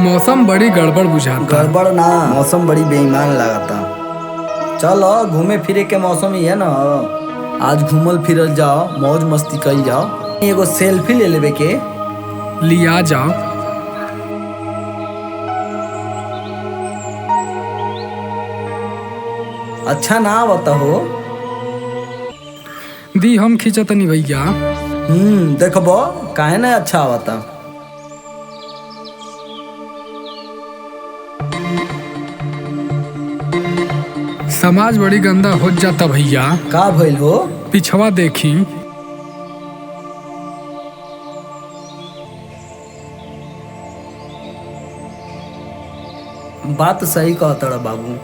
मौसम बड़ी गड़बड़ बुझाता। गड़बड़ ना, मौसम बड़ी बेईमान लागता। चलो घूमे फिरे के मौसम ही है ना, आज घूमल फिरल जाओ, मौज मस्ती कल जाओ। एगो सेल्फी ले लेवे के लिया जाओ। अच्छा ना आवता हो। दी हम खींचतनी भैया। देखबो काहे ना अच्छा आवता। समाज बड़ी गंदा हो जाता भैया। का भइल हो? पिछवा देखी। बात सही कहता बाबू,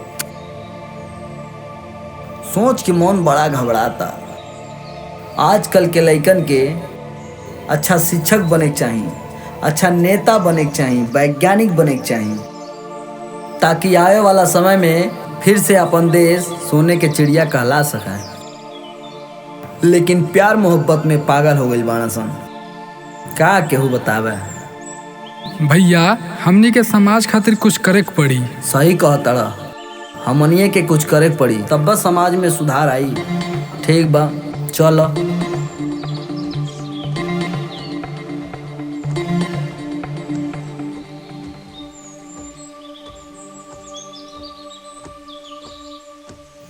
सोच के मन बड़ा घबराता। आजकल के लइकन के अच्छा शिक्षक बने के चाहिए, अच्छा नेता बने के चाहिए, वैज्ञानिक बने के चाहिए, ताकि आए वाला समय में फिर से अपन देश सोने के चिड़िया कहला सके। लेकिन प्यार मोहब्बत में पागल हो गई बाड़ा सन। का केहू बतावे भैया, हमनी के समाज खातिर कुछ करे के पड़ी। सही कहता, हमनिए के कुछ करे के पड़ी, तब बस समाज में सुधार आई। ठीक बा, चलो।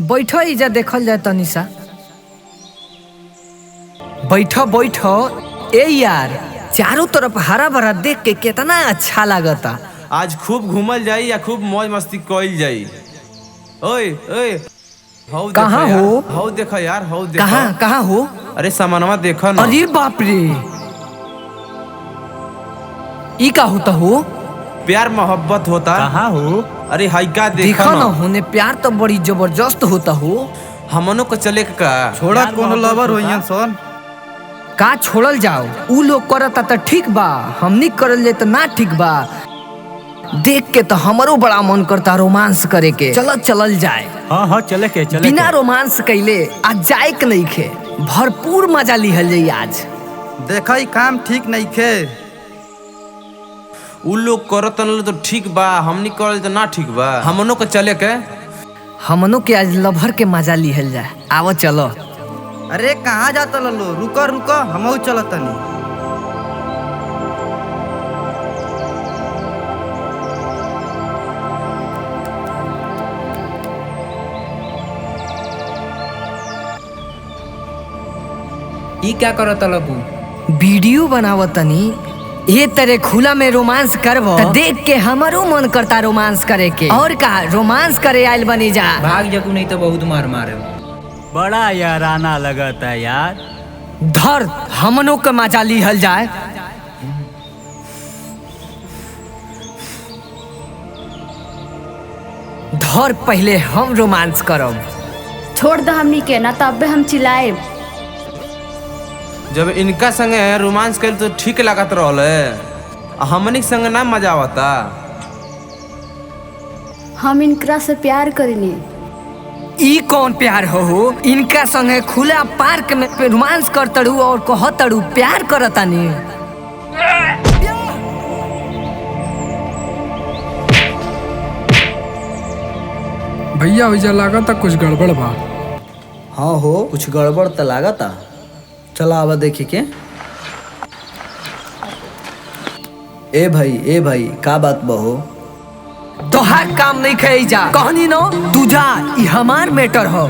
बैठो इजा देखल जाए तनी सा। बैठो बैठो। ए यार, चारों तरफ हरा भरा देख के कितना अच्छा लागता। आज खूब घूमल जाई या खूब मौज मस्ती कइल जाई। ओए ओए, हौ देखो कहाँ यार, हो? हौ देखो यार, हौ देखो। कहाँ हो? अरे सामानवा देखो ना। अरे बाप रे, ई का होता हो? प्यार मोहब्बत होता। कहाँ हो? अरे हाई का देखो देखो ना, ना। होने प्यार तो बड़ी जबरदस्त होता हो। हमनों को चले के का छोड़ा कोनो लवर होइयन सन। का छोड़ल जाओ, ऊ लोग करता तो ठीक बा, हमनी करल जाए तो ना ठीक बा। देख के तो हमरो बड़ा मन करता रोमांस करे के। चलो चलल जाए। हाँ चले के बिना रोमांस कैले आज जाए के नहीं खे, भरपूर मजा लिहल जाई आज। देखा ही काम ठीक नहीं खे। उ लोग करतन तो ठीक बा, हमनी करल तो ना ठीक बा। हमनों को चले के। हमनों के आज लभर के मजा लिहल जाए। आवो चलो। अरे कहाँ जाता लो? रुको रुको, हमहू चलतनी। ई क्या करत लबू? वीडियो बनावतनी। ये तरह खुला में रोमांस करबो त देख के हमारो मन करता रोमांस करे के। और का रोमांस करे आइल बनी जा। भाग जकू नहीं तो बहुत मार मारे। बड़ा याराना लगता है यार। धर, हमनों के मजा लिहल जाए। धर, पहले हम रोमांस करब। छोड़ दो हमनी के ना, तब हम चिल्लाए। जब इनका संगे रोमांस कल तो ठीक लागत रहल। हमनी के संग ना मजा आवता। हम इनकरा से प्यार करेनी। ई कौन प्यार हो? इनका संगे खुला पार्क में रोमांस करतड़ू और कहतड़ू प्यार करतानी। भैया वैजा लागता कुछ गड़बड़ बा। हाँ हो, कुछ गड़बड़ तो लागता। चला आवा देखी के। ए भाई का बात बहो? तोहार काम नहीं खाई जा। कहनी नो तू जा, ई हमार मैटर हो।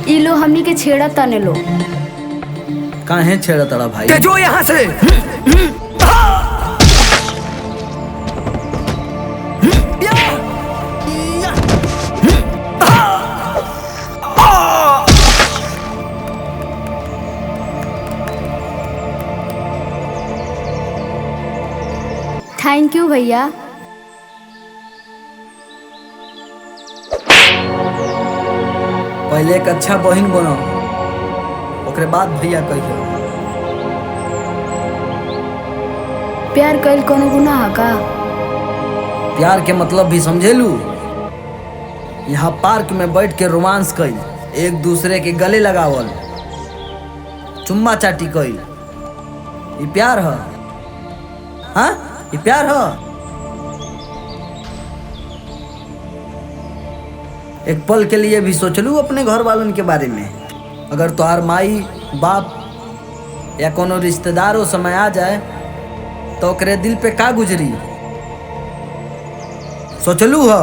ई लो हमनी के छेड़ा तने लो। काहे छेड़ा तड़ा भाई? ते जो यहाँ से। थैंक यू भैया। पहले एक अच्छा बहन बनो, ओकरे बाद भैया कहियो। प्यार कइल कोनो गुनाह का? प्यार के मतलब भी समझेलू? यहाँ पार्क में बैठ के रोमांस कइल, एक दूसरे के गले लगावल, चुम्मा चाटी कइल, ये प्यार है? हाँ, ये प्यार है? एक पल के लिए भी सोच लू अपने घर वालों के बारे में। अगर तोहार माई बाप या कोनो रिश्तेदार वो समय आ जाए तो ओकरे दिल पे का गुजरी, सोचलू ह?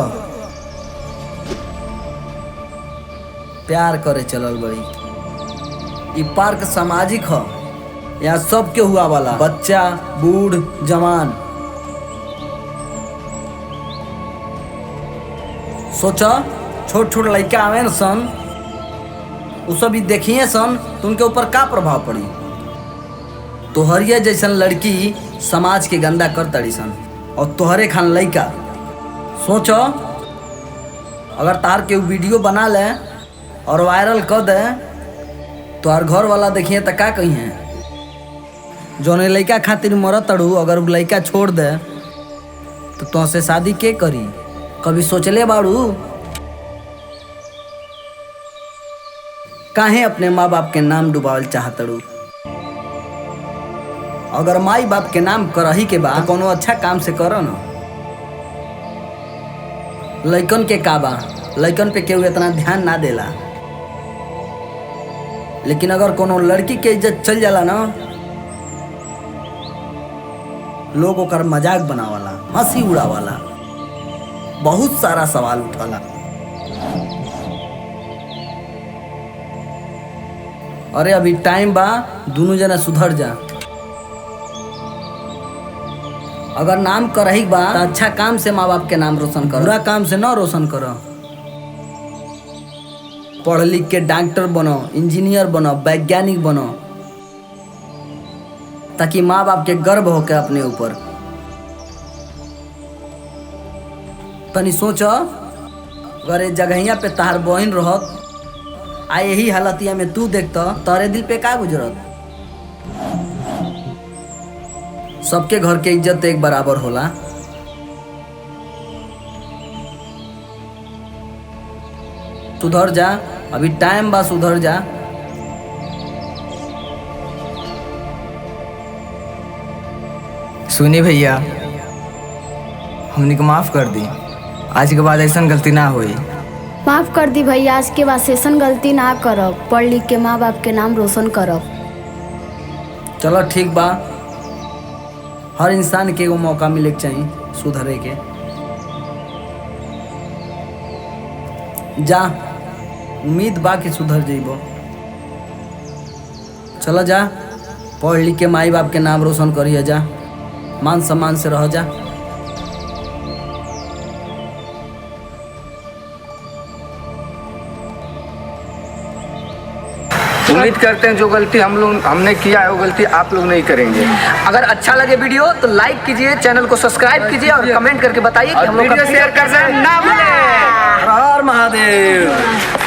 प्यार करे चलल बड़ी। ई पार्क सामाजिक ह, यहाँ सबके हुआ वाला, बच्चा बूढ़ जवान। सोचा छोट छोट लड़का आवे न सन, उ सब भी देखिए सन तो उनके ऊपर का प्रभाव पड़ी। तोहरिया जैसन लड़की समाज के गंदा कर तड़ी सन और तोहरे खान लड़का। सोचो अगर तार के वीडियो बना ले और वायरल कर दे तो हर घर वाला देखिए तो का कही है। जौन लड़का खातिर मरत तड़ू, अगर वो लड़का छोड़ दे तो तुमसे शादी के करी? कभी सोचले बाड़ू? काहे अपने माँ बाप के नाम डुबावल चाहतड़ू? अगर माई बाप के नाम करही के बाद कोनो अच्छा काम से करो न। लइकन के काबा, लइकन पे केहू इतना ध्यान ना देला, लेकिन अगर कोनो लड़की के इज्जत चल जाला ना, लोग ओकर मजाक बनावाला, हंसी उड़ावाला, बहुत सारा सवाल उठाला। अरे अभी टाइम बा, दोनों जना सुधर जा। अगर नाम करही बा तो अच्छा काम से माँ बाप के नाम रोशन कर, बुरा काम से ना रोशन कर। पढ़ लिख के डॉक्टर बनो, इंजीनियर बनो, वैज्ञानिक बनो, ताकि माँ बाप के गर्व हो के अपने ऊपर। तनी सोच, अगर ये जगहिया पे तार बहन रहत आ यही हालतिया में तू देखता, तारे दिल पे का गुजरत? सबके घर के इज्जत एक बराबर होला। सुधर जा, अभी टाइम बा, सुधर जा। सुनी भैया, हमने को माफ कर दी। आज के बाद ऐसा गलती ना हुई। माफ कर दी भैया, आज के बाद सेशन गलती ना करब। पढ़ लिख के माँ बाप के नाम रोशन करब। चलो ठीक बा, हर इंसान के एगो मौका मिले के चाहिए सुधरे के। जा, उम्मीद बा कि सुधर जइबो। चलो जा, पढ़ लिख के माई बाप के नाम रोशन करिए। जा, मान सम्मान से रह जा। उम्मीद करते हैं जो गलती हमने किया है वो गलती आप लोग नहीं करेंगे। अगर अच्छा लगे वीडियो तो लाइक कीजिए, चैनल को सब्सक्राइब कीजिए और कमेंट करके बताइए कि हम लोग का शेयर करना ना भूलें। हर हर महादेव।